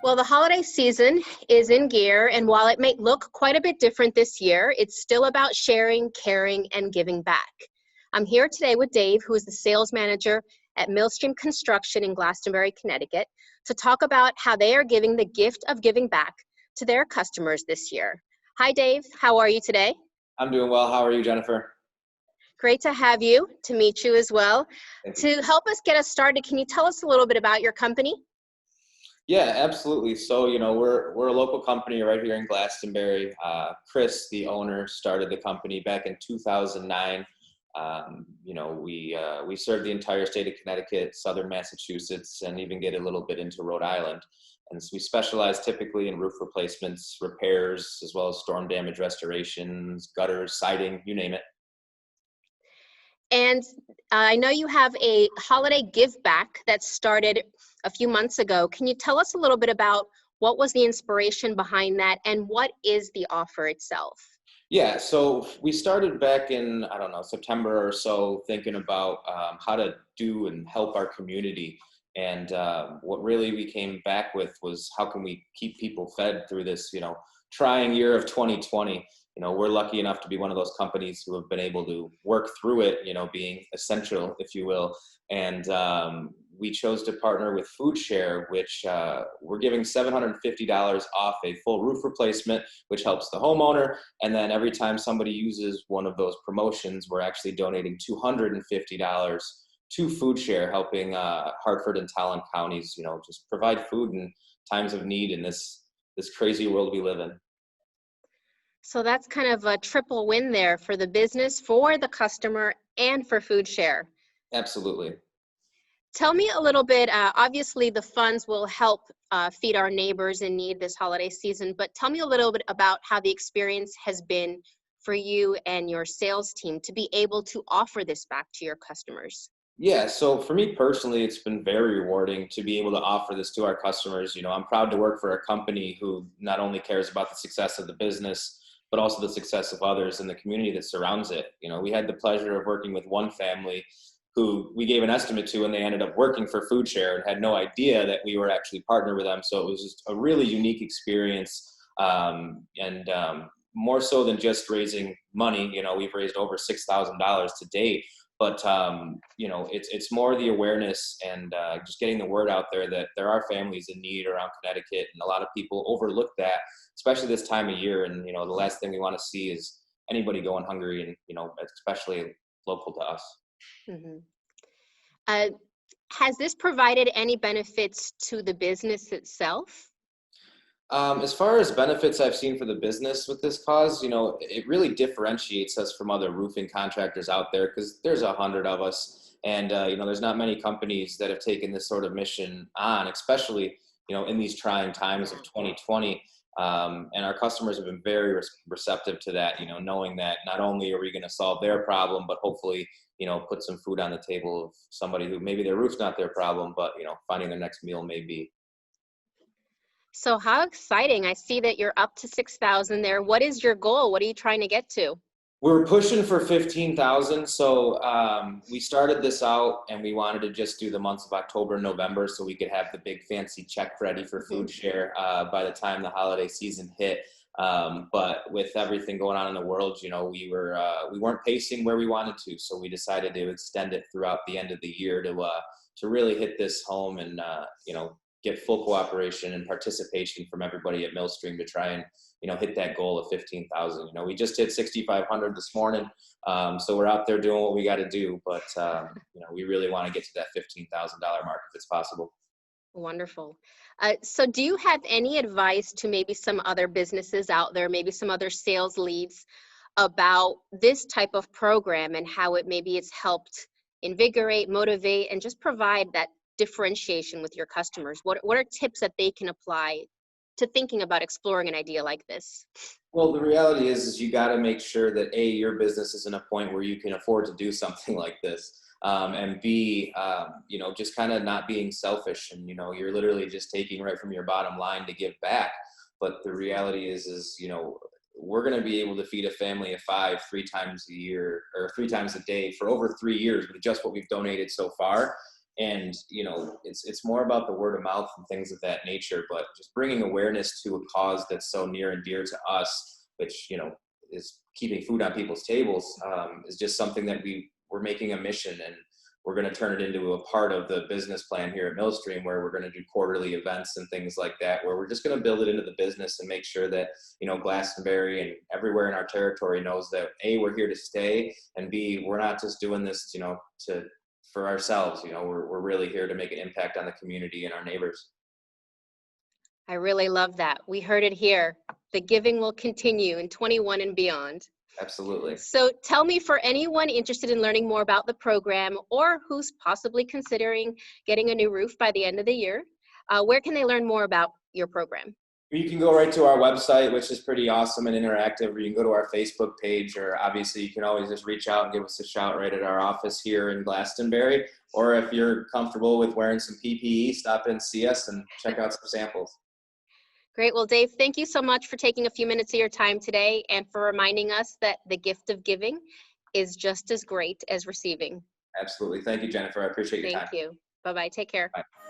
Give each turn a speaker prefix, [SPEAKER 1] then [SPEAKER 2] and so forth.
[SPEAKER 1] Well, the holiday season is in gear, and while it may look quite a bit different this year, it's still about sharing, caring, and giving back. I'm here today with Dave, who is the sales manager at MIllstream Construction in Glastonbury, Connecticut, to talk about how they are giving the gift of giving back to their customers this year. Hi, Dave. How are you today?
[SPEAKER 2] I'm doing well. How are you, Jennifer?
[SPEAKER 1] Great to have you, to meet you as well.
[SPEAKER 2] Thank you.
[SPEAKER 1] To help us get us started, can you tell us a little bit about your company?
[SPEAKER 2] Yeah, absolutely. So, we're a local company right here in Glastonbury. Chris, the owner, started the company back in 2009. We serve the entire state of Connecticut, southern Massachusetts, and even get a little bit into Rhode Island. And so we specialize typically in roof replacements, repairs, as well as storm damage restorations, gutters, siding, you name it.
[SPEAKER 1] And I know you have a holiday give back that started a few months ago. Can you tell us a little bit about what was the inspiration behind that and what is the offer itself?
[SPEAKER 2] Yeah, so we started back in, September or so, thinking about how to do and help our community. And what really we came back with was how can we keep people fed through this, trying year of 2020. We're lucky enough to be one of those companies who have been able to work through it, being essential, if you will. And we chose to partner with Foodshare, which we're giving $750 off a full roof replacement, which helps the homeowner. And then every time somebody uses one of those promotions, we're actually donating $250 to Foodshare, helping Hartford and Talon counties, just provide food in times of need in this crazy world we live in.
[SPEAKER 1] So that's kind of a triple win there for the business, for the customer, and for Foodshare.
[SPEAKER 2] Absolutely.
[SPEAKER 1] Tell me a little bit, obviously the funds will help feed our neighbors in need this holiday season, but tell me a little bit about how the experience has been for you and your sales team to be able to offer this back to your customers.
[SPEAKER 2] Yeah, so for me personally, it's been very rewarding to be able to offer this to our customers. I'm proud to work for a company who not only cares about the success of the business, but also the success of others and the community that surrounds it. We had the pleasure of working with one family who we gave an estimate to, and they ended up working for Foodshare and had no idea that we were actually partnered with them. So it was just a really unique experience. And more so than just raising money, we've raised over $6,000 to date. But, it's more the awareness and just getting the word out there that there are families in need around Connecticut, and a lot of people overlook that, especially this time of year. And, the last thing we want to see is anybody going hungry, and, especially local to us.
[SPEAKER 1] Mm-hmm. Has this provided any benefits to the business itself?
[SPEAKER 2] As far as benefits I've seen for the business with this cause, it really differentiates us from other roofing contractors out there, because there's 100 of us, and there's not many companies that have taken this sort of mission on, especially in these trying times of 2020. And our customers have been very receptive to that, knowing that not only are we going to solve their problem, but hopefully put some food on the table of somebody who maybe their roof's not their problem, but finding their next meal may be.
[SPEAKER 1] So how exciting. I see that you're up to 6,000 there. What is your goal? What are you trying to get to?
[SPEAKER 2] We're pushing for 15,000. So we started this out and we wanted to just do the months of October and November so we could have the big fancy check ready for Foodshare by the time the holiday season hit. But with everything going on in the world, we weren't pacing where we wanted to. So we decided to extend it throughout the end of the year to really hit this home and, get full cooperation and participation from everybody at MIllstream to try and, hit that goal of 15,000. We just hit 6,500 this morning. So we're out there doing what we got to do, but, we really want to get to that $15,000 mark if it's possible.
[SPEAKER 1] Wonderful. So do you have any advice to maybe some other businesses out there, maybe some other sales leads about this type of program and how it's helped invigorate, motivate, and just provide that differentiation with your customers? What are tips that they can apply to thinking about exploring an idea like this?
[SPEAKER 2] Well, the reality is you got to make sure that A, your business is in a point where you can afford to do something like this. And B, just kind of not being selfish, and, you're literally just taking right from your bottom line to give back. But the reality is, we're going to be able to feed a family of 5 3 times a year, or 3 times a day, for over 3 years with just what we've donated so far. And it's more about the word of mouth and things of that nature, but just bringing awareness to a cause that's so near and dear to us, which is keeping food on people's tables, is just something that we're making a mission, and we're going to turn it into a part of the business plan here at MIllstream, where we're going to do quarterly events and things like that, where we're just going to build it into the business and make sure that, Glastonbury and everywhere in our territory knows that A, we're here to stay, and B, we're not just doing this, for ourselves. We're really here to make an impact on the community and our neighbors.
[SPEAKER 1] I really love that. We heard it here. The giving will continue in 21 and beyond.
[SPEAKER 2] Absolutely.
[SPEAKER 1] So tell me, for anyone interested in learning more about the program, or who's possibly considering getting a new roof by the end of the year, where can they learn more about your program?
[SPEAKER 2] You can go right to our website, which is pretty awesome and interactive, or you can go to our Facebook page, or obviously you can always just reach out and give us a shout right at our office here in Glastonbury. Or if you're comfortable with wearing some PPE, stop in, see us, and check out some samples.
[SPEAKER 1] Great. Well, Dave, thank you so much for taking a few minutes of your time today and for reminding us that the gift of giving is just as great as receiving.
[SPEAKER 2] Absolutely. Thank you, Jennifer. I appreciate your time.
[SPEAKER 1] Thank you. Bye-bye. Take care.
[SPEAKER 2] Bye.